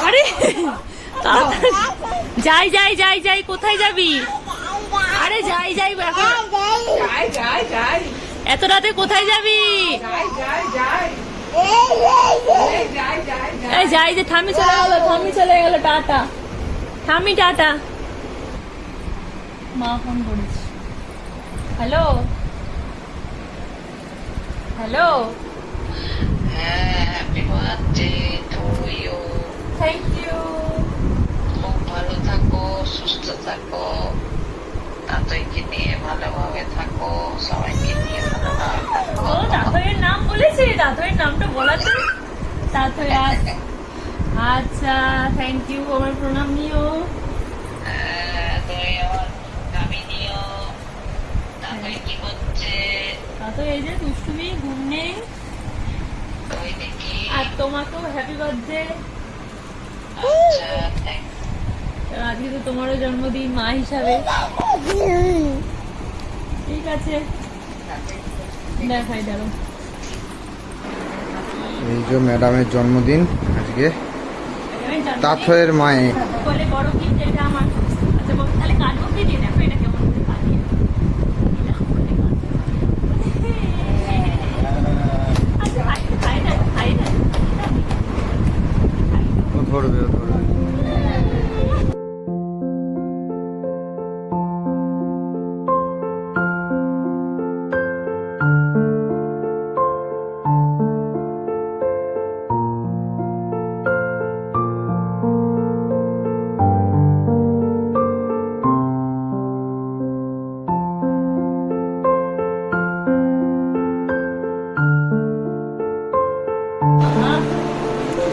আরে যাই যাই যাই যাই, কোথায় যাবি? আরে যাই যাই, এত রাতে কোথায় যাবি? এই যাই যে, ঠামি চলে গেল, ঠামি চলে গেল, টাটা ঠামি, টাটা। মা ফোন করেছে। Hello hello, happy birthday to you. Thank you. খুব ভালো থাকো, সুস্থ থাকো, তাতইকে নিয়ে ভালোভাবে থাকো, সবাইকে নিয়ে ভালোভাবে থাকো। ও তাতইয়ের নাম বলেছি, তাতইয়ের নামটা বলা তো। তাতই আচ্ছা, থ্যাংক ইউ, আমার প্রণাম নিও। তুই আমার নামি নিও। তাতই কি করছে? তাতই এই যে দুষ্টুমি, ঘুম নেই। তুই দেখি। আর তোমাকেও হ্যাপি বার্থডে। আচ্ছা, থ্যাংক আজকে তো তোমারও জন্মদিন মা হিসাবে। ঠিক আছে, দেখাই দাঁড়ো। এই যে ম্যাডামের জন্মদিন আজকে, তাথয়ের মায়ের। বলে বড় গিফট এটা আমার। আচ্ছা বাবা, তাহলে কাটবো কি দিয়ে? দেখো এটা কেমন করে কাটিয়ে। আচ্ছা খাই না, খাই না। ও ধরবে, ও ধরবে।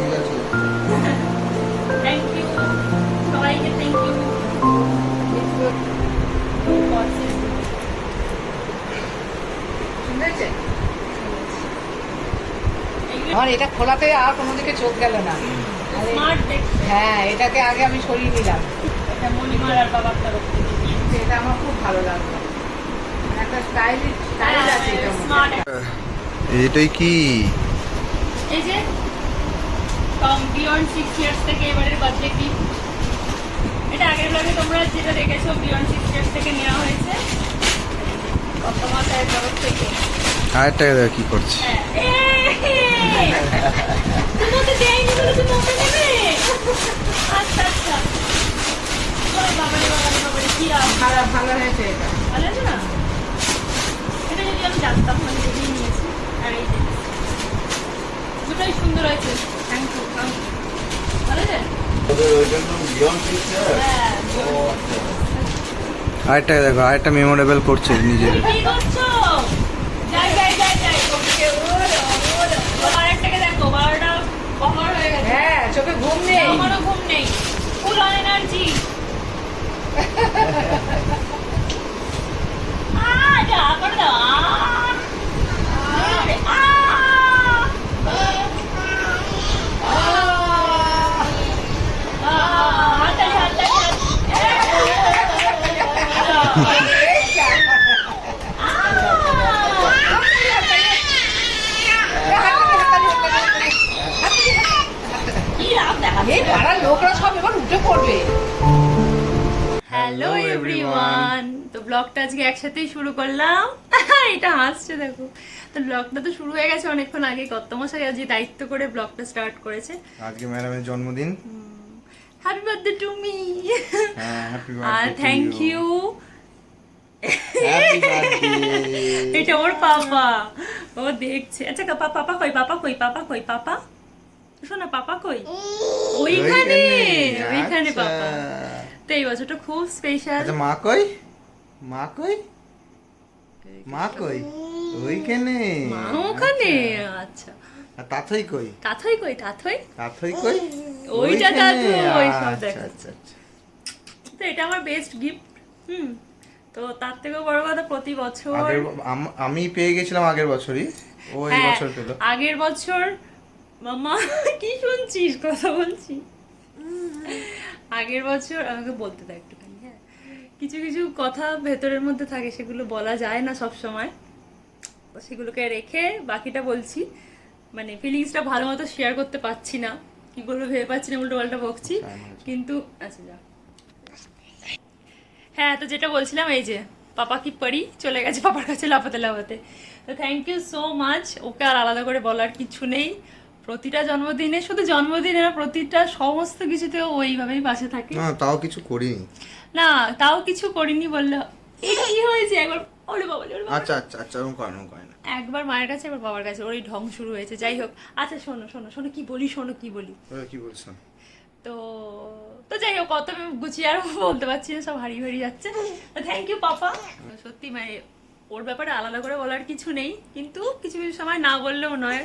ঠিক আছে। থ্যাংক ইউ সবাইকে, থ্যাংক ইউ। শুনেছে? আমার এটা খোলাতে আর কোনো দিকে চোখ গেল না। স্মার্ট দেখতে। হ্যাঁ, এটাকে আগে আমি সরিয়ে নিলাম। এটা মণিমার আর বাবার তরফ থেকে দিয়েছে। এটা আমার খুব ভালো লাগলো। একটা স্টাইল আছে এটা। স্মার্ট। এটাই কি? এই যে টম বিয়ন্ড 6 ইয়ার্স থেকে এবারের বার্থডে গিফট। এটা আগের ব্লগে তোমরা যেটা দেখেছো, বিয়ন্ড 6 ইয়ার্স থেকে নেওয়া হয়েছে কত মাসের তরফ থেকে। আরেকটা দেখো কি করছে। তোমাকে দেয়নি বলে তুমি ওকে নেবে? আচ্ছা আচ্ছা, বাবারে বাবারে বাবারে, কি ভালো ভালো হয়েছে এটা। ভালো আছে না? এটা যদি আমি জানতাম মানে যদি নিয়েছি। আর এই যে দুটোই সুন্দর হয়েছে। Thank you, thank you. ভালো আছে? হ্যাঁ। আরেকটা দেখো, আরেকটা মেমোরেবল করছে নিজের। কি করছো? যাই যাই যাই যাই। আরেকটাকে দেখো, 12টা কভার হয়ে গেছে। হ্যাঁ, চোখে ঘুম নেই। আমারও ঘুম নেই, ফুল অন এনার্জি। যা করে দাও। হাততালি, হাততালি, কি রাম দেখা। এই পাড়ার লোকরা সব এবার উঠে পড়বে। হ্যালো এভরিওয়ান, তো ব্লগটা আজকে একসাথেই শুরু করলাম। এটা হাসছে দেখো। তো ব্লগটা তো শুরু হয়ে গেছে অনেকক্ষণ আগে। কর্তামশাই আজকে দায়িত্ব করে ব্লগটা স্টার্ট করেছে। আজকে ম্যাডামের জন্মদিন। Happy birthday to me. হ্যাঁ, হ্যাপি আর birthday. Thank you. Happy birthday. এটা ওর পাপা, ও দেখছে। আচ্ছা পাপা কই, পাপা কই, পাপা কই, পাপা শোনা, পাপা কই? ওইখানে, ওইখানে পাপা। তো এই বছরটা খুব স্পেশাল। আচ্ছা মা কই? মা কই? মা কই? ওইখানে। মা ওখানে। আচ্ছা, আর তাথই কই? তাথই কই, তাথই তাথই কই? ওইটা তাথই, ওই সব আচ্ছা, দেখাচ্ছে। আচ্ছা, আচ্ছা। তো এটা আমার বেস্ট গিফট। তো তার থেকেও বড় কথা, প্রতি বছর আমি পেয়ে গেছিলাম আগের বছরই, ও এই হ্যাঁ, বছর পেলো। আগের বছর মামা কি শুনছিস, কথা বলছি। আগের বছর আমাকে বলতে দাও একটুখানি। হ্যাঁ, কিছু কিছু কথা ভেতরের মধ্যে থাকে, সেগুলো বলা যায় না সব সময়, সেগুলোকে রেখে বাকিটা বলছি। মানে ফিলিংসটা ভালো মতো শেয়ার করতে পারছি না, কি বলবো ভেবে পাচ্ছি না, উল্টো পাল্টা বকছি কিন্তু আচ্ছা যা। হ্যাঁ তো যেটা বলছিলাম, এই যে পাপা কি পড়ি চলে গেছে পাপার কাছে লাফাতে লাফাতে। তো থ্যাংক ইউ সো মাচ, ওকে আর আলাদা করে বলার কিছু নেই। প্রতিটা জন্মদিনে, শুধু জন্মদিনে না, প্রতিটা সমস্ত কিছুতে ও ওইভাবেই পাশে থাকে। না তাও কিছু করিনি। না তাও কিছু করিনি বললে এটা কি হয়েছে একবার ওরে বাবা ওরে বাবা। আচ্ছা আচ্ছা আচ্ছা, ওরকম করে না। একবার মায়ের কাছে একবার বাবার কাছে, ওর এই ঢং শুরু হয়েছে। যাই হোক, আচ্ছা শোনো শোনো শোনো কি বলি, শোনো কি বলি। কি বলছো? তো তো যাই হোক, কত আমি গুছিয়ে আর বলতে পারছি না, সব হারিয়ে হারিয়ে যাচ্ছে। থ্যাংক ইউ পাপা। সত্যি মানে ওর ব্যাপারে আলাদা করে বলার কিছু নেই, কিন্তু কিছু কিছু সময় না বললেও নয়।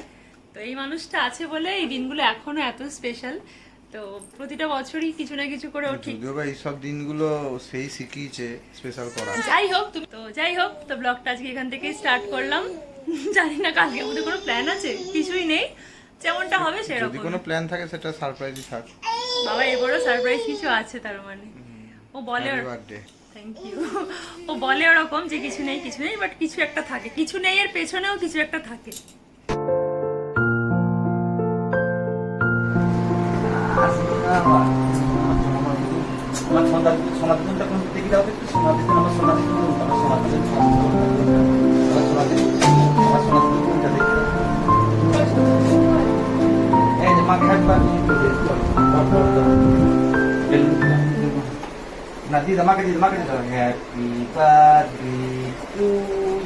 তো এই মানুষটা আছে বলে এই দিনগুলো এখনো এত স্পেশাল। তো প্রতিটা বছরই কিছু না কিছু করে ও ঠিক। যদিও বা এইসব দিনগুলো সেই শিখিয়েছে স্পেশাল করা। যাই হোক তো ব্লগটা আজকে এখান থেকেই স্টার্ট করলাম। জানি না কালকে মধ্যে কোনো প্ল্যান আছে, কিছুই নেই, যেমনটা হবে যদি সেরকম। কোনো প্ল্যান থাকে সেটা সারপ্রাইজই থাক। বাবা এবারও সারপ্রাইজ কিছু আছে তার মানে। ও বলে বার্থডে। Thank you. ও বলে ওরকম যে কিছু নেই বাট কিছু একটা থাকে, কিছু নেই এর পেছনেও কিছু একটা থাকে। আমার সোনা দিদুনটা কোন দেখি দাও একটু, সোনা দিদুন, আমার সোনা দিদুন, আমার সোনা দিদুন, আমার সোনা দিদুনটা দেখি দাও। এই যে মাকে একবার না দিদা, মাকে দিদা, happy birthday to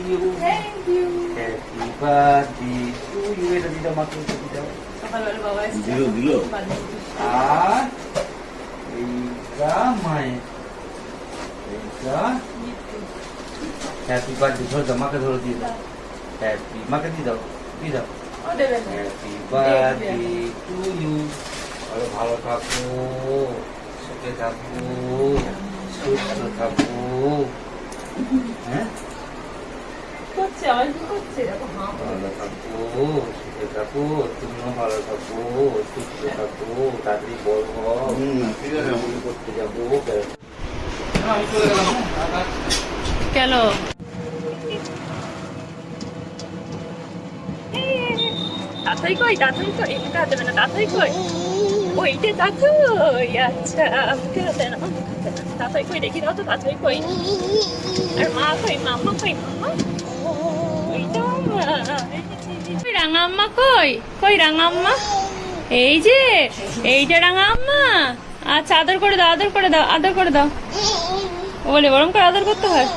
you, thank you. Happy birthday to you, এটা দিদা মাকে দিদা। সকালবেলা বাবা এসেছে। দিল। আর এইটা মায়ের, এইটা হ্যাপি বার্থডে, ধরো দাও, মাকে ধরো দিয়ে দাও, হ্যাপি, মাকে দিয়ে দাও, দিয়ে দাও, ও দেবে না। Happy birthday to you. আরো ভালো থাকো, সুখে থাকো, সুস্থ থাকো। হ্যাঁ করছে আবার কি করছে দেখো। হ্যাঁ ভালো থাকো, সুখে থাকো, তুমিও ভালো থাকো, সুস্থ থাকো, তাড়াতাড়ি বড় হও, ঠিক আছে, আমি করতে যাবো। আমি চলে গেলাম। কেন তাতাই কই এটা দেবে না, তাতাই কই ওইটা তাতাই। আচ্ছা আমাকে হাতে না, তাতাই কই দেখি দাও তো, তাতাই কই। আর মা কই, মাম্মা কই, মাম্মা ওইটা মাম্মা। কই রাঙা আম্মা, কই রাঙা আম্মা, এই যে এইটা রাঙা আম্মা। আচ্ছা আদর করে দাও, আদর করে দাও, আদর করে দাও। ও বলে ওরম করে আদর করতে হয়।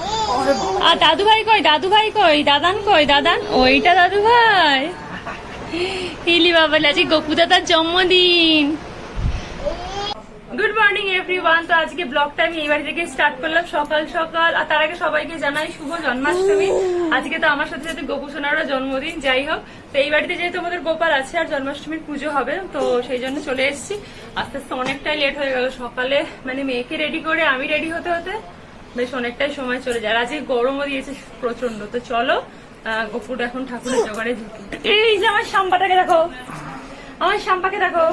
আর দাদু ভাই কই, দাদান কই, দাদান ওইটা দাদু ভাই। হিলি বাবা আজকে গপু দাদার জন্মদিন। Good morning everyone. তো আজকে ব্লগটা আমি এই বাড়ি থেকে স্টার্ট করলাম সকাল সকাল। আর তার আগে সবাইকে জানাই শুভ জন্মাষ্টমী। আজকে তো আমার সাথে সাথে গোপু সোনারও জন্মদিন। যাই হোক, তো এই বাড়িতে যেহেতু আমাদের গোপাল আছে আর জন্মাষ্টমীর পুজো হবে, তো সেই জন্য চলে এসেছি। আস্তে আস্তে অনেকটাই লেট হয়ে গেল। সকালে মানে মেয়েকে রেডি করে আমি রেডি হতে হতে বেশ অনেকটাই সময় চলে যায়। আজকে গরমও দিয়েছে প্রচন্ড। তো চলো গোপুর এখন ঠাকুরের জোগাড়ে ঢুকি। এই যে আমার শাম্পাটাকে দেখো, আমার শাম্পাকে দেখো।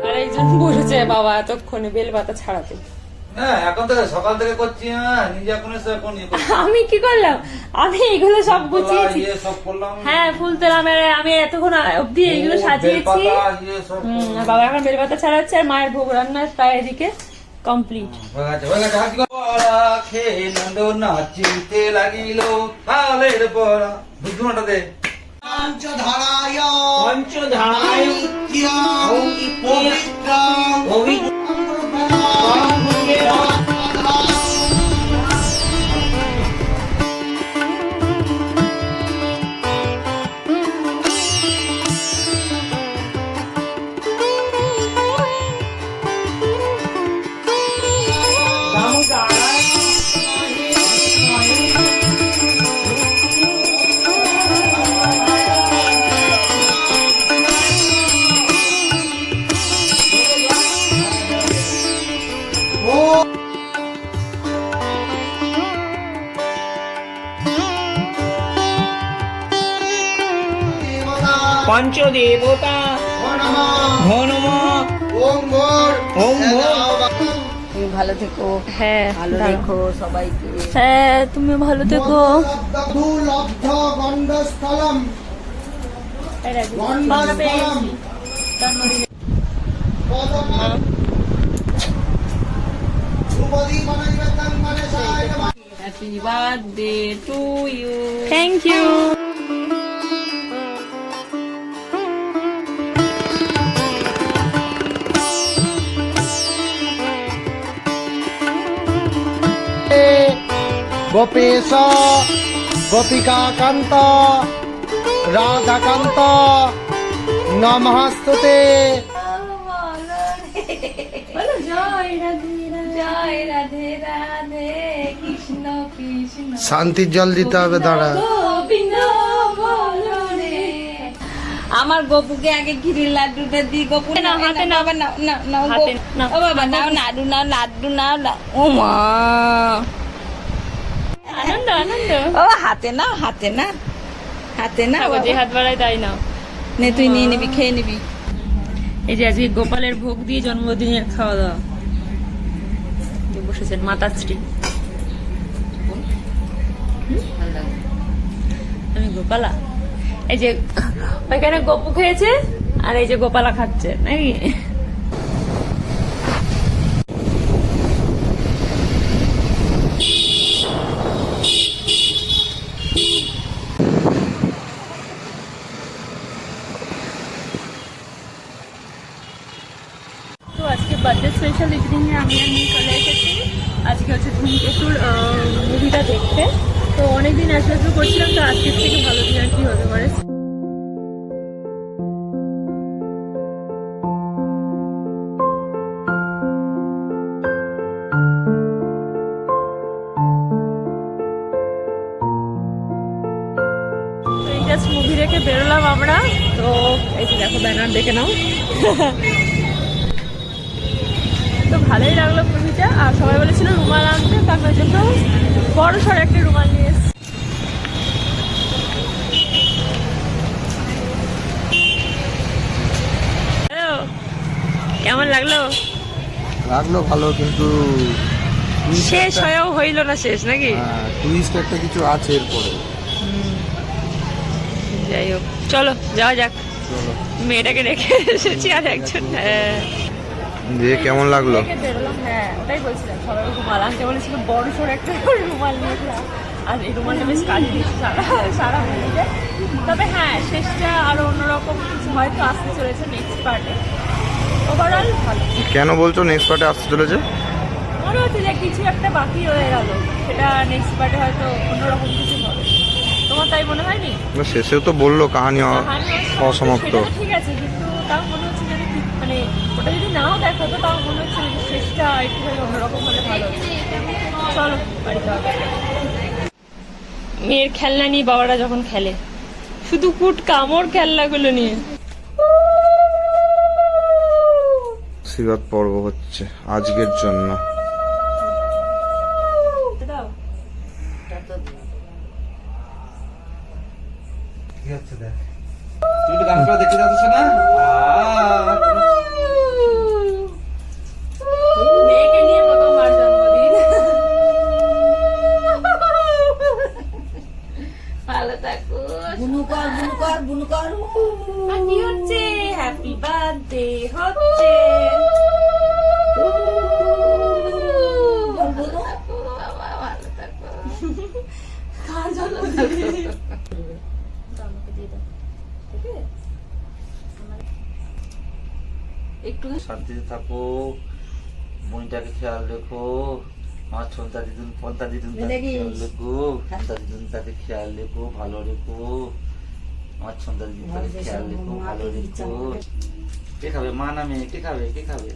আর একজন বসেছে বাবা এতক্ষণে বেল পাতা ছাড়াতে। হ্যাঁ এখন থেকে সকাল থেকে করছি, হ্যাঁ নিজে এখন এসে এখন ইয়ে করছি। আমি কি করলাম, আমি এগুলো সব গুছিয়েছি। ইয়ে সব করলাম, হ্যাঁ ফুল তোলাম, আমি এতক্ষণ অব্দি এগুলো সাজিয়েছি। বেলপাতা, ইয়ে সব আর বাবা এখন বেলপাতা ছাড়াচ্ছে আর মায়ের ভোগ রান্না প্রায় এদিকে কমপ্লিট। হয়ে গেছে। আজকে পড়া খেয়ে নন্দ নাচিতে লাগিল, কালের পড়া বুদ্ধুমাটা দে। পঞ্চধারায় পঞ্চদেবতা ঘনম ওম তুমি ভালো থেকো, হ্যাঁ ভালো রেখো সবাইকে। হ্যাঁ তুমি ভালো থেকো। এই রাখি, বাবা পেয়েছি। জন্মদিনে happy birthday to you. Thank you. Gopesh Gopikakanta Radhakanta নমস্তুতে। বলো জয় রাধে জয় রাধে রাধে, কৃষ্ণ কৃষ্ণ শান্তির জল দিতে হবে, দাঁড়া। গোবিন্দ বলো রে। আমার গপুকে আগে ঘিরির লাড্ডুটা দি। গপু না, হাতে না। বাবা, না না হাতে না। ও বাবা নাও, লাড্ডু নাও, লাড্ডু নাও। ও মা, আনন্দ আনন্দ। ও হাতে না, হাতে না, হাতে না। যে হাত বাড়ায় তাই না। নে তুই নিয়ে নিবি, খেয়ে নিবি। এই যে আজকে গোপালের ভোগ দিয়ে জন্মদিনের খাওয়া দাওয়া। যে বসেছেন মাতাশ্রী। আমি গোপালা। এই যে ওইখানে গপু খেয়েছে আর এই যে গোপালা খাচ্ছে নাকি। তো আজকে বার্থডে স্পেশাল ইভিনিং এ আমি আর নিয়ে চলে এসেছি। আজকে হচ্ছে ধূমকেতুর মুভিটা দেখতে। তো অনেকদিন আসা করছিলাম, তো আজকের থেকে ভালো দিন আর কি হতে পারে। জাস্ট মুভি দেখে বেরোলাম আমরা। তো এই যে দেখো ব্যানার দেখে নাও। তো ভালোই লাগলো মুভিটা। আর সবাই বলেছিল রুমাল আনতে, তার জন্য বড় সড় একটা রুমাল নিয়ে এসেছি। হ্যালো, কেমন লাগলো? লাগলো ভালো, কিন্তু শেষ হয়েও হইল না শেষ নাকি? টুইস্ট একটা কিছু আছে এরপরে। যাই হোক, চলো যাওয়া যাক। চলো। মেয়েটাকে রেখে এসেছি আর একজন। হ্যাঁ দিয়ে কেমন লাগলো? দেখে বেরোলাম। হ্যাঁ ওটাই বলছিলাম, সবাই রুমাল আনতে বলেছিল, বড় সড় একটা রুমাল নিয়েছিলাম। আর এই রুমালটা বেশ কাজে দিয়েছে সারা মুভিতে। তবে হ্যাঁ শেষটা আরো অন্যরকম কিছু হয়তো আসতে চলেছে নেক্সট পার্টে। ওভারঅল ভালো। কেন বলছো নেক্সট পার্টে আসতে চলেছে? মনে হচ্ছে যে কিছু একটা বাকি রয়ে গেল, সেটা নেক্সট পার্টে হয়তো অন্যরকম কিছু হবে। তোমার তাই মনে হয়নি? না, শেষেও তো বললো কাহানি কাহানি অসমাপ্ত। সেটা তো ঠিক আছে, কিন্তু তাও মনে হচ্ছে যদি মানে ওটা যদি নাও দেখো তো তাও মনে হচ্ছে যে শেষটা একটুখানি অন্যরকম হলে ভালো হতো। চলো বাড়িতে হবে। মেয়ের খেলনা নিয়ে বাবারা যখন খেলে, শুধু কুট কামড় খেলনাগুলো নিয়ে। আশীর্বাদ পর্ব হচ্ছে আজকের জন্য। দাও। কি হচ্ছে দেখ, তুই একটু গানটা দেখতে যাচ্ছ না? মেয়েকে নিয়ে প্রথমবার জন্মদিন। ভালো থাকো। বুনু কর, বুনু কর, বুনু কর। আর কি হচ্ছে? হ্যাপি বার্থডে হচ্ছে। ভালো থাকো। কার জন্মদিন? আমাকে দিয়ে দাও, ঠিক আছে? একটু শান্তিতে থাকো, বোনটাকে খেয়াল রেখো, আমার ছোটদা দিদুন পদ্মা দিদুন তাকে খেয়াল রেখো, পদ্মা দিদুন তাকে খেয়াল রেখো, ভালো রেখো, আমার ছোটদা দিদুন তাকে খেয়াল রেখো, ভালো রেখো। কে খাবে? মা না মেয়ে? কে খাবে? কে খাবে?